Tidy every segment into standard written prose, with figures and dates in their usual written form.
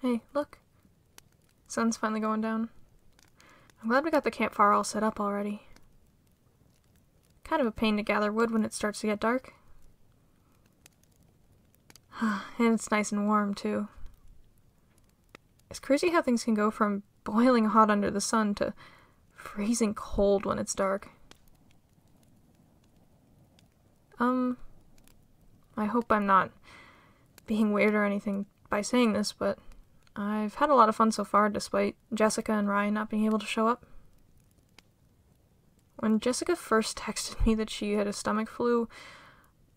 Hey, look. Sun's finally going down. I'm glad we got the campfire all set up already. Kind of a pain to gather wood when it starts to get dark. And it's nice and warm, too. It's crazy how things can go from boiling hot under the sun to freezing cold when it's dark. I hope I'm not being weird or anything by saying this, but I've had a lot of fun so far despite Jessica and Ryan not being able to show up. When Jessica first texted me that she had a stomach flu,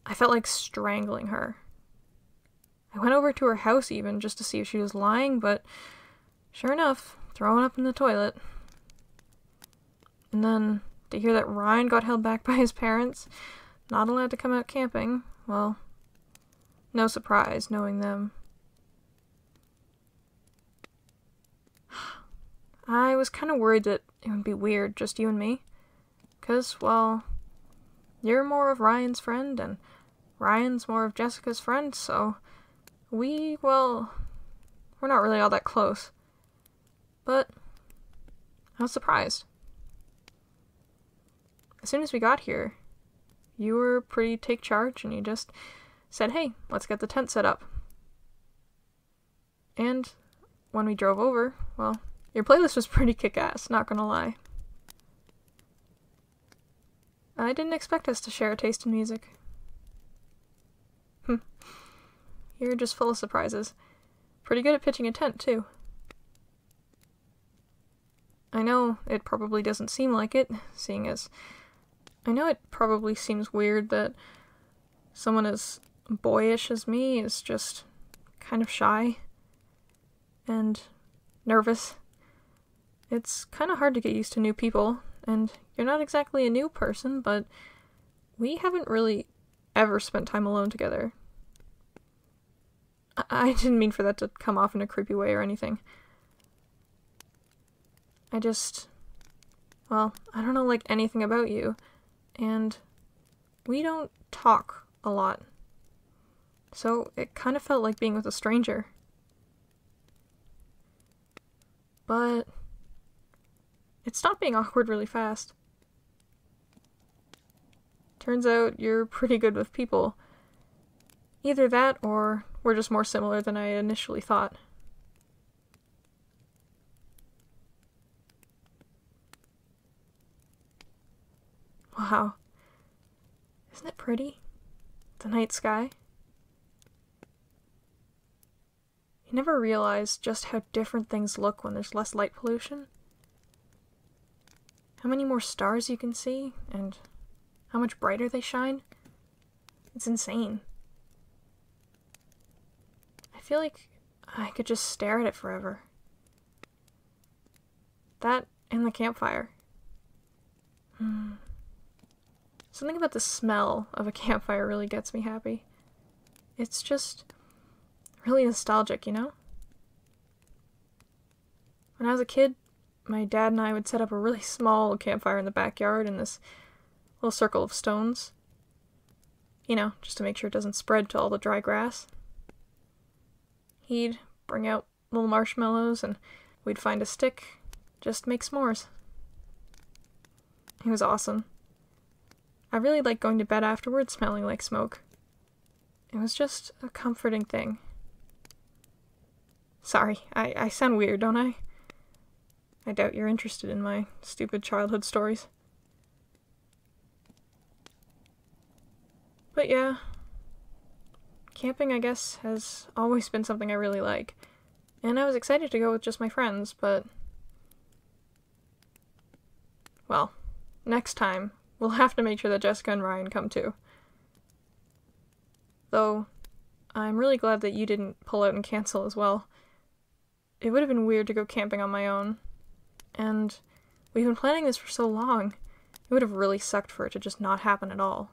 I felt like strangling her. I went over to her house even just to see if she was lying, but sure enough, throwing up in the toilet. And then to hear that Ryan got held back by his parents, not allowed to come out camping, well, no surprise knowing them. I was kind of worried that it would be weird, just you and me. 'Cause, well, you're more of Ryan's friend, and Ryan's more of Jessica's friend, so we're not really all that close. But I was surprised. As soon as we got here, you were pretty take charge, and you just said, hey, let's get the tent set up. And when we drove over, well, your playlist was pretty kick-ass, not gonna lie. I didn't expect us to share a taste in music. You're just full of surprises. Pretty good at pitching a tent, too. I know it probably doesn't seem like it, seeing as I know it probably seems weird that someone as boyish as me is just kind of shy and nervous. It's kind of hard to get used to new people, and you're not exactly a new person, but we haven't really ever spent time alone together. I didn't mean for that to come off in a creepy way or anything. I don't know like anything about you, and we don't talk a lot. So it kind of felt like being with a stranger. But it stopped being awkward really fast. Turns out you're pretty good with people. Either that, or we're just more similar than I initially thought. Wow. Isn't it pretty? The night sky? You never realize just how different things look when there's less light pollution. How many more stars you can see, and how much brighter they shine. It's insane. I feel like I could just stare at it forever. That and the campfire. Something about the smell of a campfire really gets me happy. It's just really nostalgic, you know? When I was a kid, my dad and I would set up a really small campfire in the backyard in this little circle of stones. You know, just to make sure it doesn't spread to all the dry grass. He'd bring out little marshmallows and we'd find a stick, just make s'mores. It was awesome. I really liked going to bed afterwards smelling like smoke. It was just a comforting thing. Sorry, I sound weird, don't I? I doubt you're interested in my stupid childhood stories. But yeah, camping, I guess, has always been something I really like. And I was excited to go with just my friends, but well, next time, we'll have to make sure that Jessica and Ryan come too. Though, I'm really glad that you didn't pull out and cancel as well. It would have been weird to go camping on my own. And we've been planning this for so long, it would have really sucked for it to just not happen at all.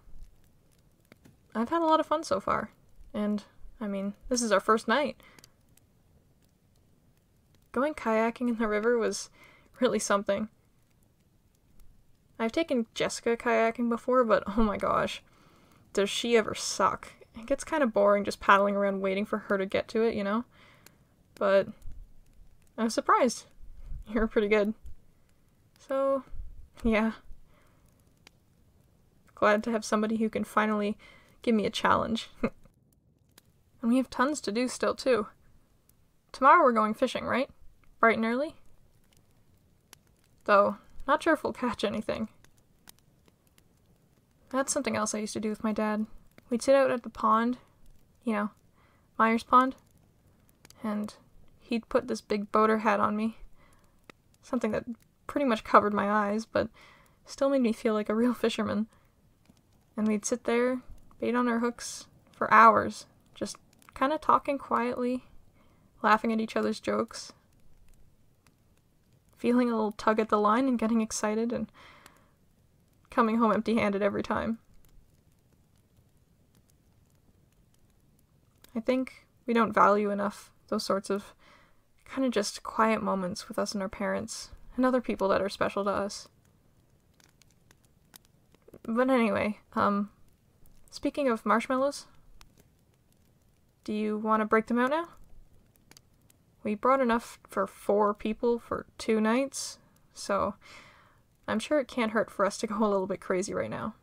I've had a lot of fun so far. And, I mean, this is our first night. Going kayaking in the river was really something. I've taken Jessica kayaking before, but oh my gosh, does she ever suck. It gets kind of boring just paddling around waiting for her to get to it, you know? but I was surprised. You were pretty good. So, yeah. Glad to have somebody who can finally give me a challenge. And we have tons to do still, too. Tomorrow we're going fishing, right? Bright and early? Though, not sure if we'll catch anything. That's something else I used to do with my dad. We'd sit out at the pond, you know, Myers Pond, and he'd put this big boater hat on me. Something that pretty much covered my eyes, but still made me feel like a real fisherman. And we'd sit there, bait on our hooks, for hours, just kind of talking quietly, laughing at each other's jokes, feeling a little tug at the line and getting excited, and coming home empty-handed every time. I think we don't value enough those sorts of kind of just quiet moments with us and our parents and other people that are special to us. But anyway, speaking of marshmallows, do you want to break them out now? We brought enough for 4 people for 2 nights, so I'm sure it can't hurt for us to go a little bit crazy right now.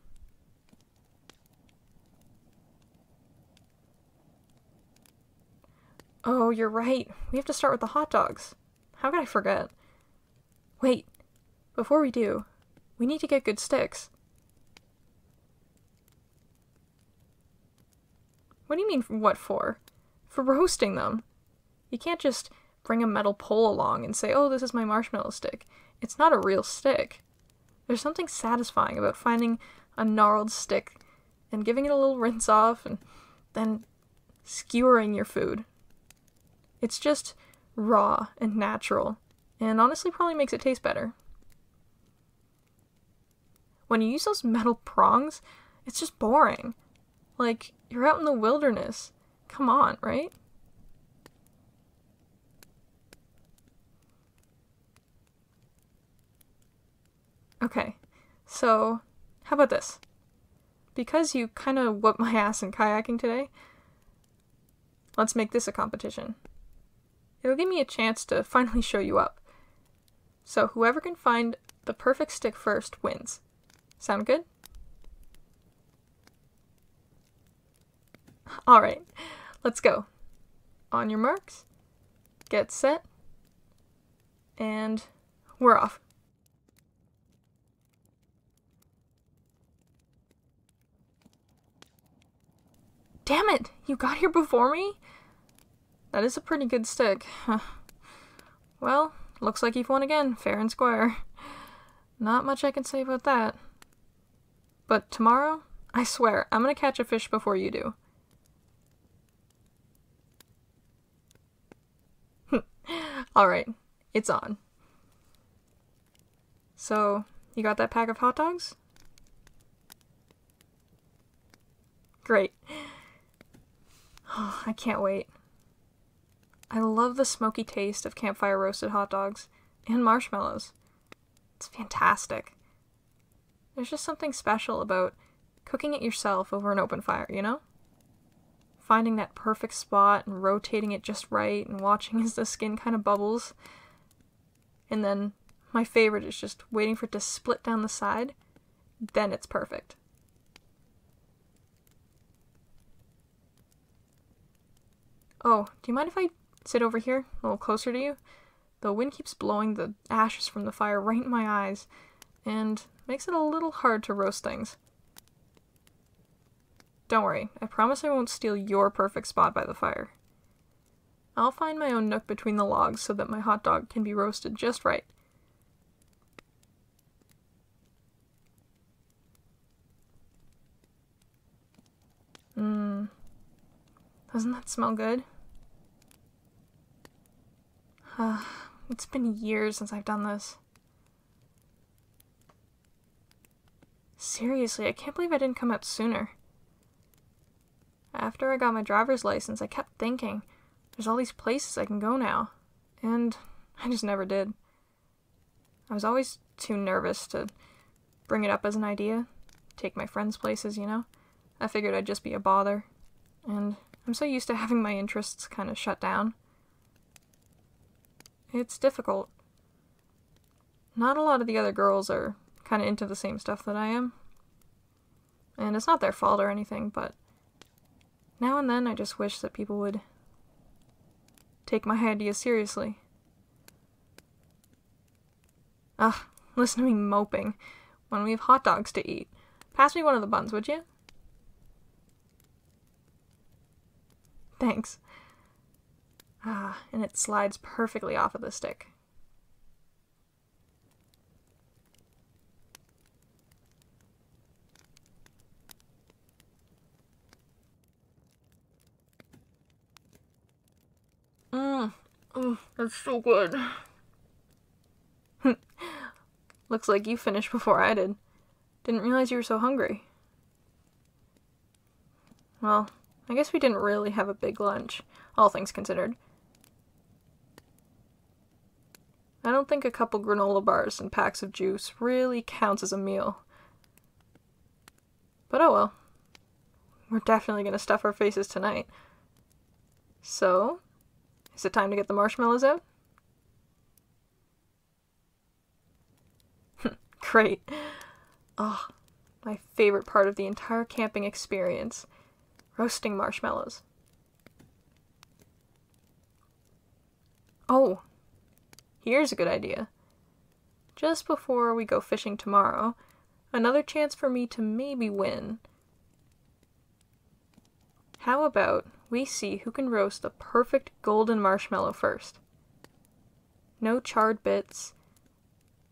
Oh, you're right. We have to start with the hot dogs. How could I forget? Wait, before we do, we need to get good sticks. What do you mean, what for? For roasting them. You can't just bring a metal pole along and say, oh, this is my marshmallow stick. It's not a real stick. There's something satisfying about finding a gnarled stick and giving it a little rinse off and then skewering your food. It's just raw and natural, and honestly probably makes it taste better. When you use those metal prongs, it's just boring. Like, you're out in the wilderness. Come on, right? Okay, so how about this? Because you kind of whooped my ass in kayaking today, let's make this a competition. It'll give me a chance to finally show you up. So whoever can find the perfect stick first wins. Sound good? Alright, let's go. On your marks, get set, and we're off. Damn it! You got here before me? That is a pretty good stick. Well, looks like you've won again, fair and square. Not much I can say about that. But tomorrow, I swear, I'm gonna catch a fish before you do. Alright, it's on. So, you got that pack of hot dogs? Great. Oh, I can't wait. I love the smoky taste of campfire roasted hot dogs and marshmallows. It's fantastic. There's just something special about cooking it yourself over an open fire, you know? Finding that perfect spot and rotating it just right and watching as the skin kind of bubbles. And then my favorite is just waiting for it to split down the side. Then it's perfect. Oh, do you mind if I sit over here, a little closer to you? The wind keeps blowing the ashes from the fire right in my eyes, and makes it a little hard to roast things. Don't worry, I promise I won't steal your perfect spot by the fire. I'll find my own nook between the logs so that my hot dog can be roasted just right. Doesn't that smell good? It's been years since I've done this. Seriously, I can't believe I didn't come out sooner. After I got my driver's license, I kept thinking, there's all these places I can go now. And I just never did. I was always too nervous to bring it up as an idea. Take my friends places, you know? I figured I'd just be a bother. And I'm so used to having my interests kind of shut down. it's difficult. Not a lot of the other girls are kind of into the same stuff that I am. And it's not their fault or anything, but now and then I just wish that people would take my ideas seriously. Ugh, listen to me moping when we have hot dogs to eat. Pass me one of the buns, would you? Thanks. Ah, and it slides perfectly off of the stick. That's so good. Looks like you finished before I did. Didn't realize you were so hungry. Well, I guess we didn't really have a big lunch, all things considered. I don't think a couple granola bars and packs of juice really counts as a meal. But oh well. We're definitely gonna stuff our faces tonight. So, is it time to get the marshmallows out? Great. Oh, my favorite part of the entire camping experience. Roasting marshmallows. Oh, here's a good idea. Just before we go fishing tomorrow, another chance for me to maybe win. How about we see who can roast the perfect golden marshmallow first? No charred bits,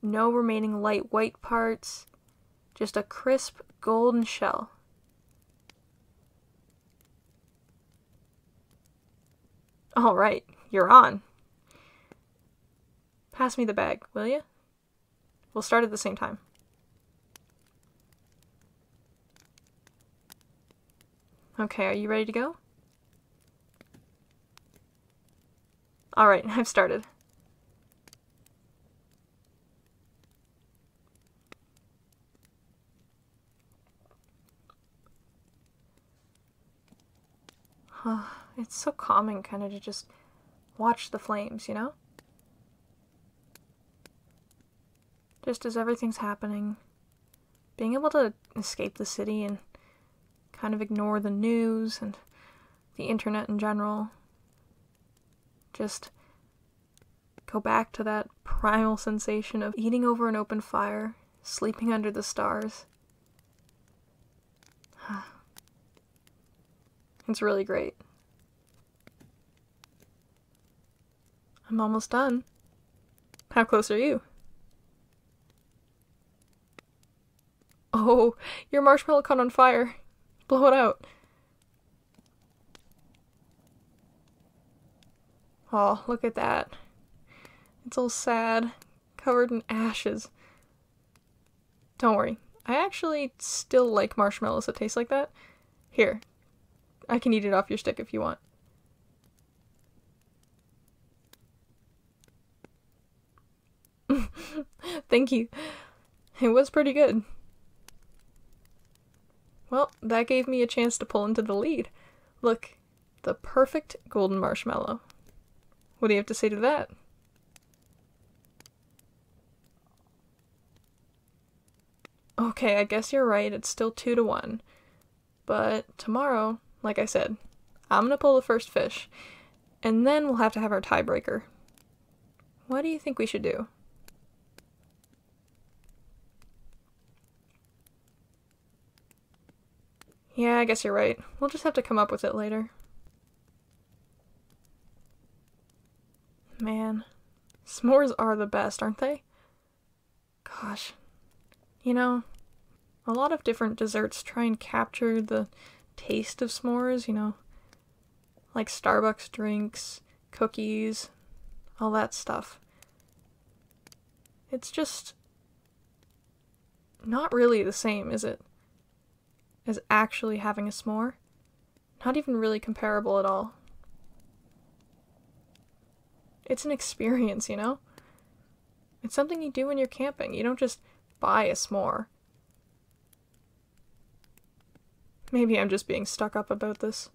no remaining light white parts, just a crisp golden shell. All right, you're on. Pass me the bag, will you? We'll start at the same time. Okay, are you ready to go? All right, I've started. It's so calming kind of to just watch the flames, you know? Just as everything's happening, being able to escape the city and kind of ignore the news and the internet in general. Just go back to that primal sensation of eating over an open fire, sleeping under the stars. It's really great. I'm almost done. How close are you? Oh, your marshmallow caught on fire. Blow it out. Oh, look at that. It's all sad, covered in ashes. Don't worry, I actually still like marshmallows that taste like that. Here, I can eat it off your stick if you want. Thank you. It was pretty good. Well, that gave me a chance to pull into the lead. Look, the perfect golden marshmallow. What do you have to say to that? Okay, I guess you're right, it's still 2-1. But tomorrow, like I said, I'm gonna pull the first fish, and then we'll have to have our tiebreaker. What do you think we should do? Yeah, I guess you're right. We'll just have to come up with it later. Man, s'mores are the best, aren't they? Gosh. You know, a lot of different desserts try and capture the taste of s'mores, you know, like Starbucks drinks, cookies, all that stuff. It's just not really the same, is it? As actually having a s'more. Not even really comparable at all. It's an experience, you know? It's something you do when you're camping. You don't just buy a s'more. Maybe I'm just being stuck up about this.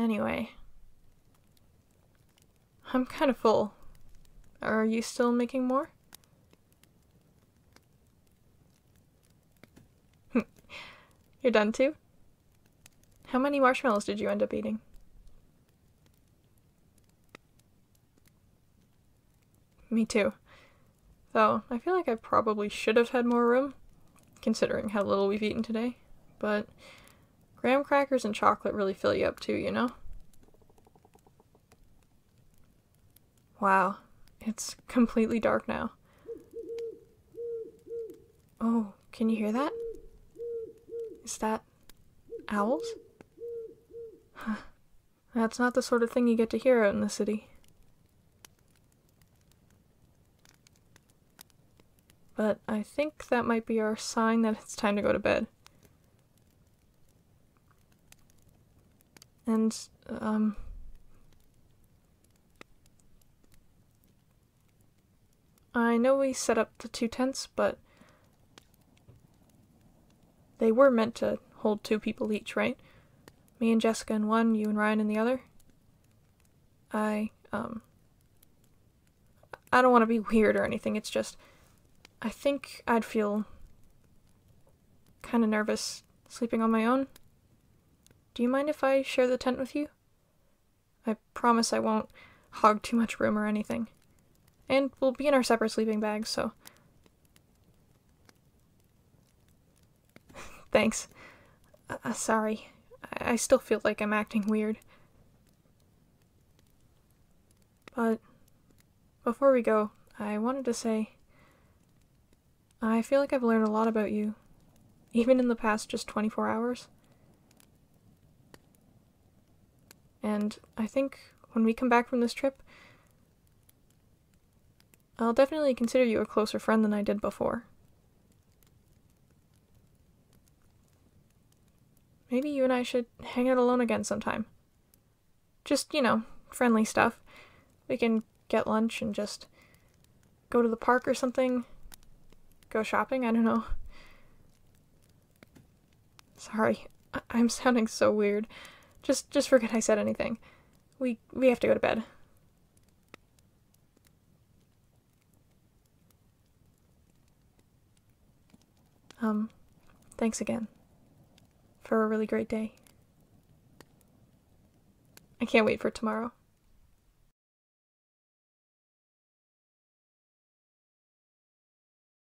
Anyway, I'm kind of full. Are you still making more? You're done too? How many marshmallows did you end up eating? Me too. Though, I feel like I probably should have had more room, considering how little we've eaten today. But graham crackers and chocolate really fill you up too, you know? Wow, it's completely dark now. Oh, can you hear that? Is that owls? Huh. That's not the sort of thing you get to hear out in the city. But I think that might be our sign that it's time to go to bed. And, I know we set up the 2 tents, but they were meant to hold 2 people each, right? Me and Jessica in one, you and Ryan in the other. I don't want to be weird or anything, it's just, I think I'd feel kind of nervous sleeping on my own. Do you mind if I share the tent with you? I promise I won't hog too much room or anything. And we'll be in our separate sleeping bags, so... Thanks. Sorry. I still feel like I'm acting weird. But before we go, I wanted to say I feel like I've learned a lot about you, even in the past just 24 hours. And I think when we come back from this trip, I'll definitely consider you a closer friend than I did before. Maybe you and I should hang out alone again sometime. Just, you know, friendly stuff. We can get lunch and just go to the park or something. Go shopping, I don't know. Sorry, I'm sounding so weird. Just forget I said anything. We have to go to bed. Thanks again for a really great day. I can't wait for tomorrow.